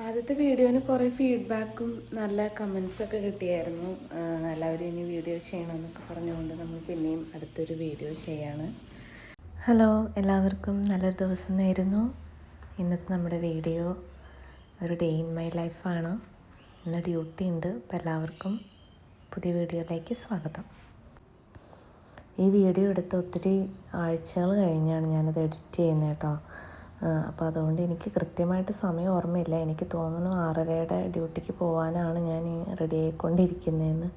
ആദ്യത്തെ വീഡിയോന് കുറേ ഫീഡ്ബാക്കും നല്ല കമൻസൊക്കെ കിട്ടിയായിരുന്നു. എല്ലാവരും ഇനി വീഡിയോ ചെയ്യണമെന്നൊക്കെ പറഞ്ഞുകൊണ്ട് നമ്മൾ പിന്നെയും അടുത്തൊരു വീഡിയോ ചെയ്യാണ്. ഹലോ, എല്ലാവർക്കും നല്ലൊരു ദിവസം നേരുന്നു. ഇന്നത്തെ നമ്മുടെ വീഡിയോ ഒരു ഡേ ഇൻ മൈ ലൈഫാണ്. ഇന്ന് ഡ്യൂട്ടി ഉണ്ട്. അപ്പോൾ എല്ലാവർക്കും പുതിയ വീഡിയോയിലേക്ക് സ്വാഗതം. ഈ വീഡിയോ എടുത്ത് ഒത്തിരി ആഴ്ചകൾ കഴിഞ്ഞാണ് ഞാനത് എഡിറ്റ് ചെയ്യുന്നത് കേട്ടോ. അപ്പോൾ അതുകൊണ്ട് എനിക്ക് കൃത്യമായിട്ട് സമയം ഓർമ്മയില്ല. എനിക്ക് തോന്നുന്നു 6:30 ഡ്യൂട്ടിക്ക് പോകാനാണ് ഞാൻ റെഡി ആയിക്കൊണ്ടിരിക്കുന്നതെന്ന്.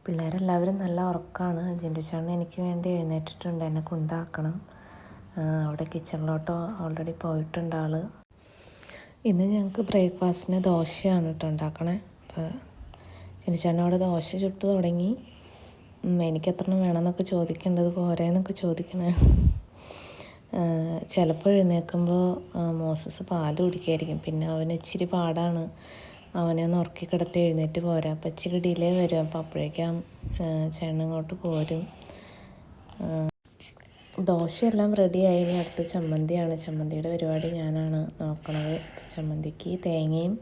പിള്ളേരെല്ലാവരും നല്ല ഉറക്കമാണ്. ജിൻഡുചേട്ടൻ എനിക്ക് വേണ്ടി എഴുന്നേറ്റിട്ടുണ്ട്, എന്നെ കൊണ്ടാക്കണം. അവിടെ കിച്ചണിലോട്ടോ ഓൾറെഡി പോയിട്ടുണ്ട് ആൾ. ഇന്ന് ഞങ്ങൾക്ക് ബ്രേക്ക്ഫാസ്റ്റിന് ദോശയാണ് കേട്ടോ ഉണ്ടാക്കണേ. അപ്പോൾ ജിൻഡുചേട്ടൻ അവിടെ ദോശ ചുട്ട് തുടങ്ങി. എനിക്ക് എത്ര വേണമെന്നൊക്കെ ചോദിക്കേണ്ടത്, പോരേന്നൊക്കെ ചോദിക്കണേ. ചിലപ്പോൾ എഴുന്നേൽക്കുമ്പോൾ മോസസ് പാൽ കുടിക്കായിരിക്കും. പിന്നെ അവന് ഇച്ചിരി പാടാണ്, അവനെ ഒന്ന് ഉറക്കി കിടത്തി എഴുന്നേറ്റ് പോരാ. അപ്പം ഇച്ചിരി ഡിലേ വരും. അപ്പം അപ്പോഴേക്കും ചേട്ടനിങ്ങോട്ട് പോരും. ദോശയെല്ലാം റെഡിയായി. ഇനി അടുത്ത ചമ്മന്തിയാണ്. ചമ്മന്തിയുടെ പരിപാടി ഞാനാണ് നോക്കണത്. ചമ്മന്തിക്ക് തേങ്ങയും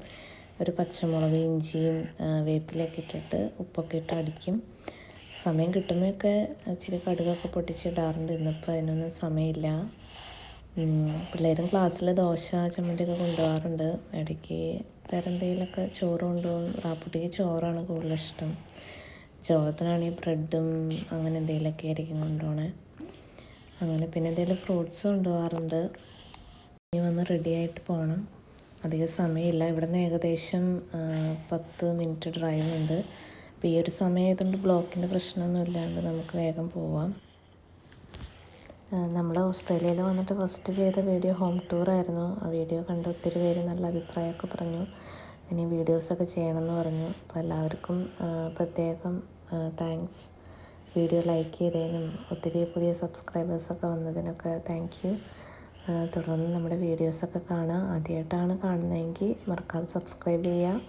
ഒരു പച്ചമുളക്, ഇഞ്ചിയും വേപ്പിലൊക്കെ ഇട്ടിട്ട് ഉപ്പൊക്കെ ഇട്ട് അടിക്കും. സമയം കിട്ടുമ്പോഴൊക്കെ ഇച്ചിരി കടുകൊക്കെ പൊട്ടിച്ചിടാറുണ്ട്. ഇന്നിപ്പോൾ അതിനൊന്നും സമയമില്ല. പിള്ളേരും ക്ലാസ്സിൽ ദോശ ചമ്മന്തിയൊക്കെ കൊണ്ടുപോകാറുണ്ട്. ഇടയ്ക്ക് വേറെ എന്തെങ്കിലുമൊക്കെ ചോറ് കൊണ്ടുപോകും. റാപ്പുട്ടിക്ക് ചോറാണ് കൂടുതലിഷ്ടം. ചോറത്തിനാണെങ്കിൽ ബ്രെഡും അങ്ങനെ എന്തെങ്കിലുമൊക്കെ ആയിരിക്കും കൊണ്ടുപോകണേ. അങ്ങനെ പിന്നെ എന്തെങ്കിലും ഫ്രൂട്ട്സ് കൊണ്ടുപോകാറുണ്ട്. ഇനി വന്ന് റെഡിയായിട്ട് പോകണം. അധികം സമയമില്ല. ഇവിടുന്ന് ഏകദേശം 10 മിനിറ്റ് ഡ്രൈവ് ഉണ്ട്. അപ്പോൾ ഈ ഒരു സമയമായതുകൊണ്ട് ബ്ലോക്കിൻ്റെ പ്രശ്നമൊന്നും ഇല്ലാണ്ട് നമുക്ക് വേഗം പോവാം. നമ്മൾ ഓസ്ട്രേലിയയിൽ വന്നിട്ട് ഫസ്റ്റ് ചെയ്ത വീഡിയോ ഹോം ടൂറായിരുന്നു. ആ വീഡിയോ കണ്ട് ഒത്തിരി പേര് നല്ല അഭിപ്രായമൊക്കെ പറഞ്ഞു. ഇനി വീഡിയോസൊക്കെ ചെയ്യണമെന്ന് പറഞ്ഞു. അപ്പോൾ എല്ലാവർക്കും പ്രത്യേകം താങ്ക്സ്. വീഡിയോ ലൈക്ക് ചെയ്തതിനും ഒത്തിരി പുതിയ സബ്സ്ക്രൈബേഴ്സൊക്കെ വന്നതിനൊക്കെ താങ്ക് യു. തുടർന്ന് നമ്മുടെ വീഡിയോസൊക്കെ കാണാം. ആദ്യമായിട്ടാണ് കാണുന്നതെങ്കിൽ മറക്കാതെ സബ്സ്ക്രൈബ് ചെയ്യുക.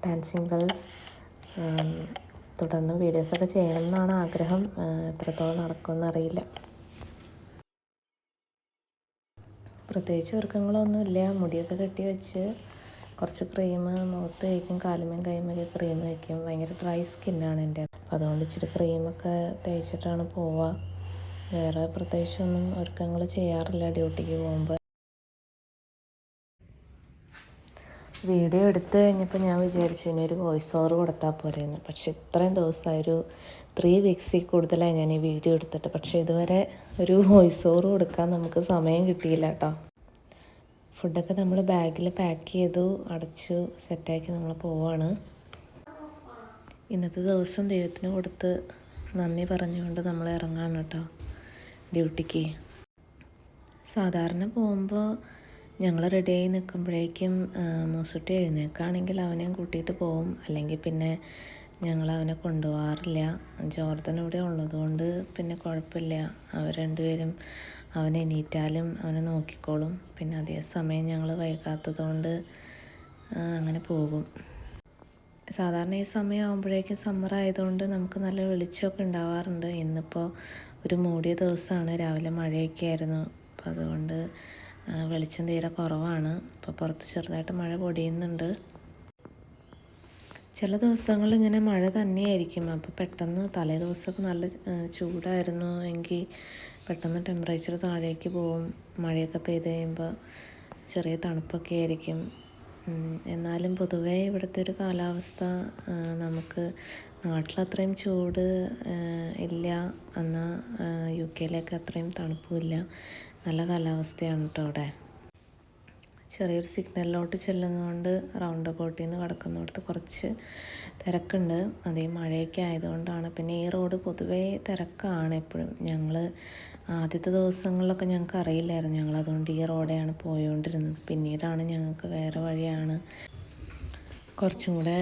Dancing girls. തുടർന്ന് വീഡിയോസൊക്കെ ചെയ്യണം എന്നാണ് ആഗ്രഹം. എത്രത്തോളം നടക്കുമെന്ന് അറിയില്ല. പ്രത്യേകിച്ച് ഒരുക്കങ്ങളൊന്നുമില്ല. മുടിയൊക്കെ കെട്ടി വെച്ച് കുറച്ച് ക്രീം മുഖത്ത് തേക്കും, കാലുമേയും കൈമൊക്കെ ക്രീം വയ്ക്കും. ഭയങ്കര ഡ്രൈ സ്കിന്നാണ് എൻ്റെ. അപ്പോൾ അതുകൊണ്ട് ഇച്ചിരി ക്രീമൊക്കെ തേച്ചിട്ടാണ് പോവുക. വേറെ പ്രത്യേകിച്ചൊന്നും ഒരുക്കങ്ങൾ ചെയ്യാറില്ല ഡ്യൂട്ടിക്ക് പോകുമ്പോൾ. വീഡിയോ എടുത്തു കഴിഞ്ഞപ്പോൾ ഞാൻ വിചാരിച്ചു ഇനി ഒരു വോയിസ് ഓവർ കൊടുത്താൽ പോരെയെന്ന്. പക്ഷേ ഇത്രയും ദിവസമായി, ഒരു 3 വീക്സിൽ കൂടുതലായി ഞാൻ ഈ വീഡിയോ എടുത്തിട്ട്. പക്ഷേ ഇതുവരെ ഒരു വോയിസ് ഓവർ കൊടുക്കാൻ നമുക്ക് സമയം കിട്ടിയില്ല കേട്ടോ. ഫുഡൊക്കെ നമ്മൾ ബാഗിൽ പാക്ക് ചെയ്തു, അടച്ചു, സെറ്റാക്കി നമ്മൾ പോവാണ്. ഇന്നത്തെ ദിവസം ദൈവത്തിന് കൊടുത്ത് നന്ദി പറഞ്ഞുകൊണ്ട് നമ്മൾ ഇറങ്ങാണ് കേട്ടോ ഡ്യൂട്ടിക്ക്. സാധാരണ പോകുമ്പോൾ ഞങ്ങൾ റെഡിയായി നിൽക്കുമ്പോഴേക്കും മൂസുട്ടി എഴുന്നേൽക്കുകയാണെങ്കിൽ അവനെയും കൂട്ടിയിട്ട് പോവും. അല്ലെങ്കിൽ പിന്നെ ഞങ്ങൾ അവനെ കൊണ്ടുപോകാറില്ല. ജോർദൻ ഇവിടെ ഉള്ളതുകൊണ്ട് പിന്നെ കുഴപ്പമില്ല. അവർ രണ്ടുപേരും അവനെ എണീറ്റാലും അവനെ നോക്കിക്കോളും. പിന്നെ അതേ സമയം ഞങ്ങൾ വൈകാത്തതുകൊണ്ട് അങ്ങനെ പോകും. സാധാരണ ഈ സമയം ആകുമ്പോഴേക്കും സമ്മർ ആയതുകൊണ്ട് നമുക്ക് നല്ല വെളിച്ചമൊക്കെ ഉണ്ടാവാറുണ്ട്. ഇന്നിപ്പോൾ ഒരു മൂടിയ ദിവസമാണ്. രാവിലെ മഴയൊക്കെ ആയിരുന്നു. അപ്പോൾ അതുകൊണ്ട് വെളിച്ചം തീരെ കുറവാണ്. ഇപ്പോൾ പുറത്ത് ചെറുതായിട്ട് മഴ പൊടിയുന്നുണ്ട്. ചില ദിവസങ്ങളിൽ ഇങ്ങനെ മഴ തന്നെയായിരിക്കും. അപ്പോൾ പെട്ടെന്ന് തലേ ദിവസമൊക്കെ നല്ല ചൂടായിരുന്നു എങ്കിൽ പെട്ടെന്ന് ടെമ്പറേച്ചർ താഴേക്ക് പോവും. മഴയൊക്കെ പെയ്ത് കഴിയുമ്പോൾ ചെറിയ തണുപ്പൊക്കെ ആയിരിക്കും. എന്നാലും പൊതുവേ ഇവിടുത്തെ ഒരു കാലാവസ്ഥ നമുക്ക് നാട്ടിലത്രയും ചൂട് ഇല്ല, എന്നാൽ UK അത്രയും തണുപ്പുമില്ല. നല്ല കാലാവസ്ഥയാണ് കേട്ടോ അവിടെ. ചെറിയൊരു സിഗ്നലിലോട്ട് ചെല്ലുന്നതുകൊണ്ട് റൗണ്ട് ബോട്ടിൽ നിന്ന് കടക്കുന്നിടത്ത് കുറച്ച് തിരക്കുണ്ട്. അതേ മഴയൊക്കെ ആയതുകൊണ്ടാണ്. പിന്നെ ഈ റോഡ് പൊതുവേ തിരക്കാണ് എപ്പോഴും. ഞങ്ങൾ ആദ്യത്തെ ദിവസങ്ങളിലൊക്കെ ഞങ്ങൾക്ക് അറിയില്ലായിരുന്നു. ഞങ്ങളതുകൊണ്ട് ഈ റോഡെയാണ് പോയോണ്ടിരുന്നത്. പിന്നീടാണ് ഞങ്ങൾക്ക് വേറെ വഴിയാണ് കുറച്ചും കൂടെ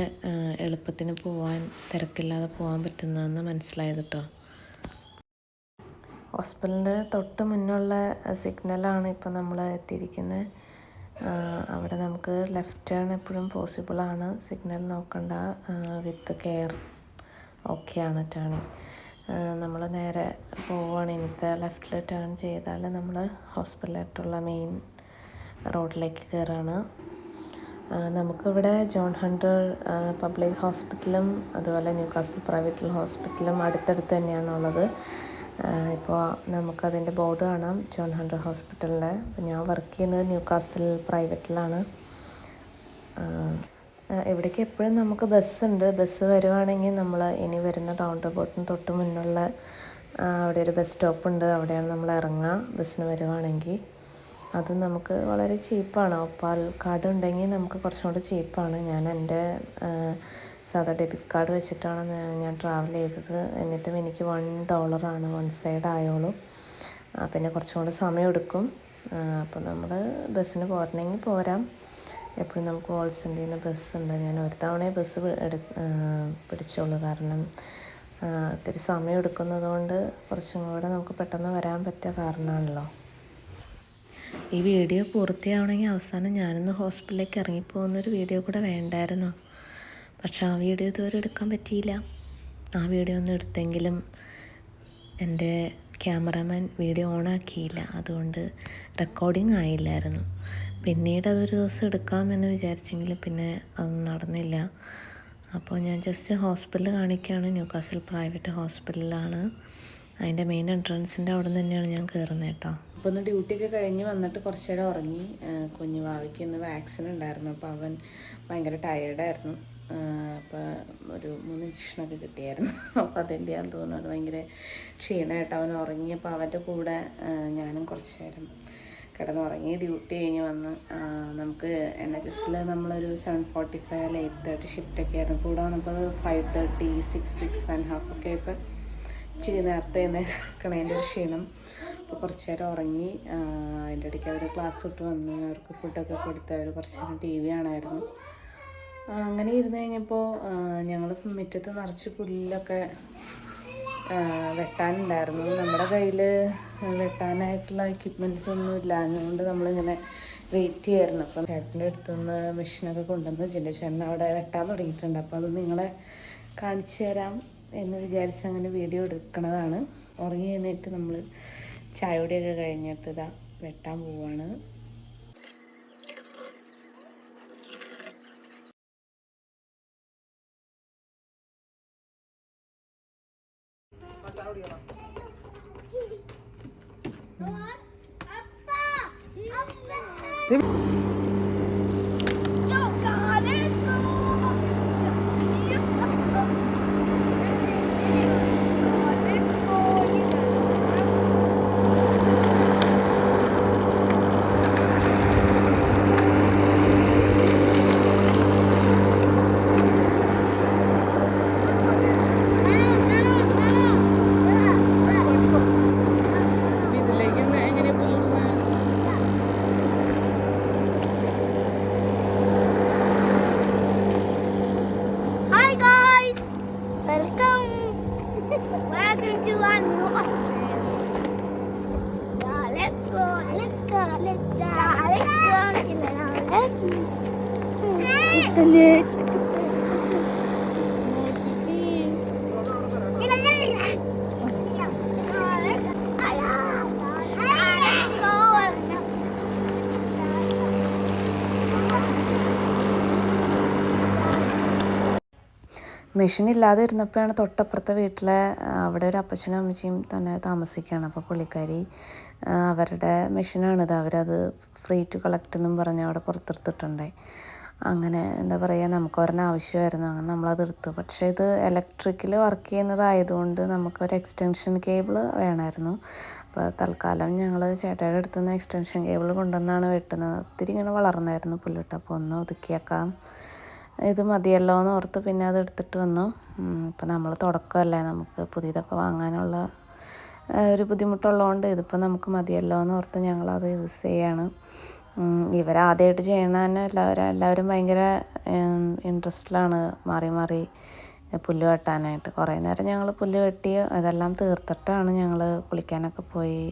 എളുപ്പത്തിന് പോകാൻ, തിരക്കില്ലാതെ പോകാൻ പറ്റുന്നതെന്ന് മനസ്സിലായത് കേട്ടോ. ഹോസ്പിറ്റലിൻ്റെ തൊട്ട് മുന്നുള്ള സിഗ്നലാണ് ഇപ്പോൾ നമ്മൾ എത്തിയിരിക്കുന്നത്. അവിടെ നമുക്ക് ലെഫ്റ്റ് ടേൺ എപ്പോഴും പോസിബിളാണ്. സിഗ്നൽ നോക്കണ്ട, വിത്ത് കെയർ ഓക്കെയാണ് ടേണിങ്. നമ്മൾ നേരെ പോവുകയാണ്. ഇനിയിപ്പോൾ ലെഫ്റ്റിൽ ടേൺ ചെയ്താൽ നമ്മൾ ഹോസ്പിറ്റലായിട്ടുള്ള മെയിൻ റോഡിലേക്ക് കയറാണ്. നമുക്കിവിടെ ജോൺ ഹണ്ടർ പബ്ലിക് ഹോസ്പിറ്റലും അതുപോലെ ന്യൂകാസിൽ പ്രൈവറ്റ് ഹോസ്പിറ്റലും അടുത്തടുത്ത് തന്നെയാണുള്ളത്. ഇപ്പോൾ നമുക്കതിൻ്റെ ബോർഡ് കാണാം, ജോൺ ഹണ്ടർ ഹോസ്പിറ്റലിൻ്റെ. അപ്പോൾ ഞാൻ വർക്ക് ചെയ്യുന്നത് ന്യൂകാസിൽ പ്രൈവറ്റിലാണ്. ഇവിടേക്ക് എപ്പോഴും നമുക്ക് ബസ്സുണ്ട്. ബസ് വരുവാണെങ്കിൽ നമ്മൾ ഇനി വരുന്ന റൗണ്ട് അബൌട്ടിന് തൊട്ട് മുന്നുള്ള അവിടെ ഒരു ബസ് സ്റ്റോപ്പ് ഉണ്ട്, അവിടെയാണ് നമ്മൾ ഇറങ്ങുക ബസ്സിന് വരുവാണെങ്കിൽ. അത് നമുക്ക് വളരെ ചീപ്പാണ്. ഒപ്പാൽ കാർഡ് ഉണ്ടെങ്കിൽ നമുക്ക് കുറച്ചും കൂടി ചീപ്പാണ്. ഞാൻ എൻ്റെ സാധാ ഡെബിറ്റ് കാർഡ് വെച്ചിട്ടാണ് ഞാൻ ട്രാവൽ ചെയ്തത്. എന്നിട്ടും എനിക്ക് $1 വൺ സൈഡ് ആയോളൂ. പിന്നെ കുറച്ചും കൂടി സമയം എടുക്കും. അപ്പോൾ നമ്മൾ ബസ്സിന് പോരണമെങ്കിൽ പോരാം. എപ്പോഴും നമുക്ക് വോൾസൻ്റെ നിന്ന് ബസ്സുണ്ട്. ഞാൻ ഒരു തവണയെ ബസ് പിടിച്ചോളൂ, കാരണം ഒത്തിരി സമയം എടുക്കുന്നത് കൊണ്ട് കുറച്ചും കൂടെ നമുക്ക് പെട്ടെന്ന് വരാൻ പറ്റിയ കാരണമാണല്ലോ. ഈ വീഡിയോ പൂർത്തിയാവണമെങ്കിൽ അവസാനം ഞാനിന്ന് ഹോസ്പിറ്റലിലേക്ക് ഇറങ്ങിപ്പോകുന്നൊരു വീഡിയോ കൂടെ വേണ്ടായിരുന്നു. പക്ഷെ ആ വീഡിയോ ഇതുവരെ എടുക്കാൻ പറ്റിയില്ല. ആ വീഡിയോ ഒന്ന് എടുത്തെങ്കിലും എൻ്റെ ക്യാമറാമാൻ വീഡിയോ ഓണാക്കിയില്ല, അതുകൊണ്ട് റെക്കോർഡിങ് ആയില്ലായിരുന്നു. പിന്നീട് അതൊരു ദിവസം എടുക്കാമെന്ന് വിചാരിച്ചെങ്കിലും പിന്നെ അതൊന്നും നടന്നില്ല. അപ്പോൾ ഞാൻ ജസ്റ്റ് ഹോസ്പിറ്റൽ കാണിക്കുകയാണ്. ന്യൂകാസിൽ പ്രൈവറ്റ് ഹോസ്പിറ്റലിലാണ്. അതിൻ്റെ മെയിൻ എൻട്രൻസിൻ്റെ അവിടെ നിന്ന് തന്നെയാണ് ഞാൻ കയറുന്നത് കേട്ടോ. അപ്പോൾ ഒന്ന് ഡ്യൂട്ടിയൊക്കെ കഴിഞ്ഞ് വന്നിട്ട് കുറച്ച് നേരം ഉറങ്ങി. കുഞ്ഞു വാവയ്ക്ക് ഇന്ന് വാക്സിൻ ഉണ്ടായിരുന്നു. അപ്പോൾ അവൻ ഭയങ്കര ടയേർഡായിരുന്നു. അപ്പോൾ ഒരു 3 ഇഞ്ചക്ഷനൊക്കെ കിട്ടിയായിരുന്നു. അപ്പോൾ അതിൻ്റെയാന്ന് തോന്നുന്നു ഭയങ്കര ക്ഷീണമായിട്ട് അവൻ ഉറങ്ങിയപ്പോൾ അവൻ്റെ കൂടെ ഞാനും കുറച്ച് നേരം കിടന്നുറങ്ങി. ഡ്യൂട്ടി കഴിഞ്ഞ് വന്ന് നമുക്ക് NHSൽ നമ്മളൊരു 7:45 അല്ലെങ്കിൽ 8:30 ഷിഫ്റ്റൊക്കെ ആയിരുന്നു. കൂടെ വന്നപ്പോൾ 5:30, 6:30 ഒക്കെ ഇപ്പോൾ ഇച്ചിരി നേരത്തെ കിടക്കണേൻ്റെ ഒരു ക്ഷീണം. അപ്പോൾ കുറച്ച് നേരം ഉറങ്ങി. അതിൻ്റെ ഇടയ്ക്ക് അവർ ക്ലാസ് വിട്ട് വന്ന് അവർക്ക് ഫുഡൊക്കെ കൊടുത്ത് അവർ കുറച്ച് നേരം TV കാണായിരുന്നു. അങ്ങനെ ഇരുന്ന് കഴിഞ്ഞപ്പോൾ ഞങ്ങൾ മുറ്റത്ത് നിറച്ച് പുല്ലൊക്കെ വെട്ടാനുണ്ടായിരുന്നു. നമ്മുടെ കയ്യിൽ വെട്ടാനായിട്ടുള്ള എക്യുപ്മെൻറ്റ്സ് ഒന്നും ഇല്ല, അതുകൊണ്ട് നമ്മളിങ്ങനെ വെയിറ്റ് ചെയ്യായിരുന്നു. അപ്പം ചേട്ടൻ്റെ അടുത്തുനിന്ന് മെഷീനൊക്കെ കൊണ്ടുവന്ന് ചേട്ടൻ അവിടെ വെട്ടാൻ തുടങ്ങിയിട്ടുണ്ട്. അപ്പോൾ അത് നിങ്ങളെ കാണിച്ചു തരാം എന്ന് വിചാരിച്ച് അങ്ങനെ വീഡിയോ എടുക്കണതാണ്. ഉറങ്ങി കഴിഞ്ഞിട്ട് നമ്മൾ ചായയോടെയൊക്കെ കഴിഞ്ഞിട്ട് ഇതാ വെട്ടാൻ പോവുകയാണ്. മെഷീൻ ഇല്ലാതെ ഇരുന്നപ്പോഴാണ് തൊട്ടപ്പുറത്തെ വീട്ടിലെ അവിടെ ഒരു അപ്പച്ചനും അമ്മച്ചിയും തന്നെ താമസിക്കുകയാണ്. അപ്പോൾ പുള്ളിക്കാരി അവരുടെ മെഷീനാണിത്, അവരത് ഫ്രീ ടു കളക്ട് എന്നും പറഞ്ഞ് അവിടെ പുറത്തെടുത്തിട്ടുണ്ടായി. അങ്ങനെ എന്താ പറയുക, നമുക്ക് ഒരെണ്ണം ആവശ്യമായിരുന്നു, അങ്ങനെ നമ്മളത് എടുത്തു. പക്ഷേ ഇത് ഇലക്ട്രിക്കിൽ വർക്ക് ചെയ്യുന്നതായതുകൊണ്ട് നമുക്കൊരു എക്സ്റ്റൻഷൻ കേബിൾ വേണമായിരുന്നു. അപ്പോൾ തൽക്കാലം ഞങ്ങൾ ചേട്ടായുടെ അടുത്ത് നിന്ന് എക്സ്റ്റൻഷൻ കേബിൾ കൊണ്ടുവന്നാണ് വെട്ടുന്നത്. ഒത്തിരി ഇങ്ങനെ വളർന്നായിരുന്നു പുല്ലിട്ട്. അപ്പോൾ ഒന്ന് ഒതുക്കിയേക്കാം, ഇത് മതിയല്ലോ എന്ന് ഓർത്ത് പിന്നെ അത് എടുത്തിട്ട് വന്നു. ഇപ്പം നമ്മൾ തുടക്കമല്ലേ, നമുക്ക് പുതിയതൊക്കെ വാങ്ങാനുള്ള ഒരു ബുദ്ധിമുട്ടുള്ളതുകൊണ്ട് ഇതിപ്പോൾ നമുക്ക് മതിയല്ലോ എന്ന് ഓർത്ത് ഞങ്ങളത് യൂസ് ചെയ്യാണ്. ഇവരാദ്യമായിട്ട് ചെയ്യണ തന്നെ എല്ലാവരും ഭയങ്കര ഇൻട്രസ്റ്റിലാണ് മാറി മാറി പുല്ല് വെട്ടാനായിട്ട്. കുറേ നേരം ഞങ്ങൾ പുല്ല് വെട്ടി അതെല്ലാം തീർത്തിട്ടാണ് ഞങ്ങൾ കുളിക്കാനൊക്കെ പോയി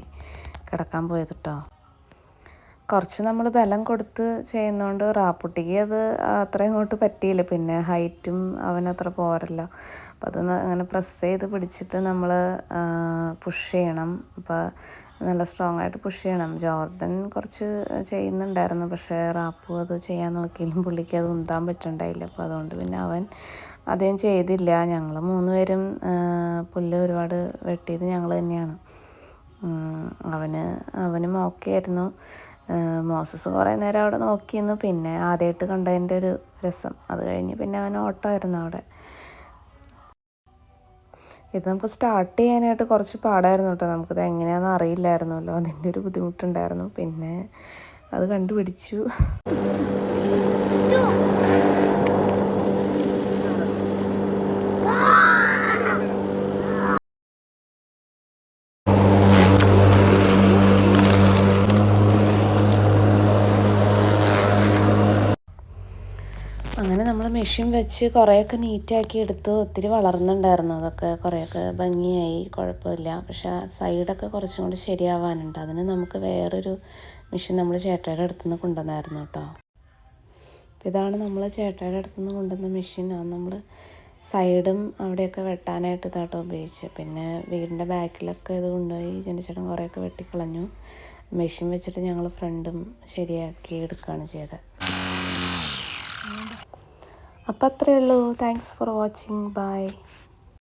കിടക്കാൻ പോയത് കേട്ടോ. കുറച്ച് നമ്മൾ ബലം കൊടുത്ത് ചെയ്യുന്നതുകൊണ്ട് റാപ്പുട്ടിക്ക് അത് അത്ര ഇങ്ങോട്ട് പറ്റിയില്ല. പിന്നെ ഹൈറ്റും അവനത്ര പോരല്ലോ. അപ്പോൾ അത് അങ്ങനെ പ്രസ് ചെയ്ത് പിടിച്ചിട്ട് നമ്മൾ പുഷ് ചെയ്യണം. അപ്പോൾ നല്ല സ്ട്രോങ് ആയിട്ട് പുഷ് ചെയ്യണം. ജോർദൻ കുറച്ച് ചെയ്യുന്നുണ്ടായിരുന്നു, പക്ഷേ റാപ്പു അത് ചെയ്യാൻ നോക്കിയാലും പുള്ളിക്ക് അത് ഉന്താൻ പറ്റണ്ടായില്ല. അപ്പോൾ അതുകൊണ്ട് പിന്നെ അവൻ അധികം ചെയ്തില്ല. ഞങ്ങൾ 3 പേരും പുല്ല് ഒരുപാട് വെട്ടിയത് ഞങ്ങൾ തന്നെയാണ്. അവനും ഓക്കെ ആയിരുന്നു. മോസസ് കുറേ നേരം അവിടെ നോക്കിയിരുന്നു. പിന്നെ ആദ്യമായിട്ട് കണ്ടതിൻ്റെ ഒരു രസം. അത് കഴിഞ്ഞ് പിന്നെ അവൻ ഓട്ടമായിരുന്നു അവിടെ. ഇത് നമുക്ക് സ്റ്റാർട്ട് ചെയ്യാനായിട്ട് കുറച്ച് പാടായിരുന്നു കേട്ടോ. നമുക്കത് എങ്ങനെയാണെന്ന് അറിയില്ലായിരുന്നല്ലോ, അതിൻ്റെ ഒരു ബുദ്ധിമുട്ടുണ്ടായിരുന്നു. പിന്നെ അത് കണ്ടുപിടിച്ചു. അങ്ങനെ നമ്മൾ മെഷീൻ വെച്ച് കുറേയൊക്കെ നീറ്റാക്കി എടുത്തു. ഒത്തിരി വളർന്നുണ്ടായിരുന്നു, അതൊക്കെ കുറേയൊക്കെ ഭംഗിയായി, കുഴപ്പമില്ല. പക്ഷേ സൈഡൊക്കെ കുറച്ചും കൂടി ശരിയാവാനുണ്ട്. അതിന് നമുക്ക് വേറൊരു മെഷീൻ നമ്മൾ ചേട്ടായിയുടെ അടുത്തുനിന്ന് കൊണ്ടുവന്നായിരുന്നു കേട്ടോ. അപ്പോൾ ഇതാണ് നമ്മൾ ചേട്ടായിയുടെ അടുത്തുനിന്ന് കൊണ്ടുവന്ന മെഷീൻ. അത് നമ്മൾ സൈഡും അവിടെയൊക്കെ വെട്ടാനായിട്ട് ഇതാട്ടോ ഉപയോഗിച്ചത്. പിന്നെ വീടിൻ്റെ ബാക്കിലൊക്കെ ഇത് കൊണ്ടുപോയി ചേട്ടൻ കുറേയൊക്കെ വെട്ടിക്കളഞ്ഞു. മെഷീൻ വെച്ചിട്ട് ഞങ്ങൾ ഫ്രണ്ടും ശരിയാക്കി എടുക്കുകയാണ് ചെയ്തത്. അപ്പോൾ അത്രയേ ഉള്ളൂ. Thanks for watching. ബൈ.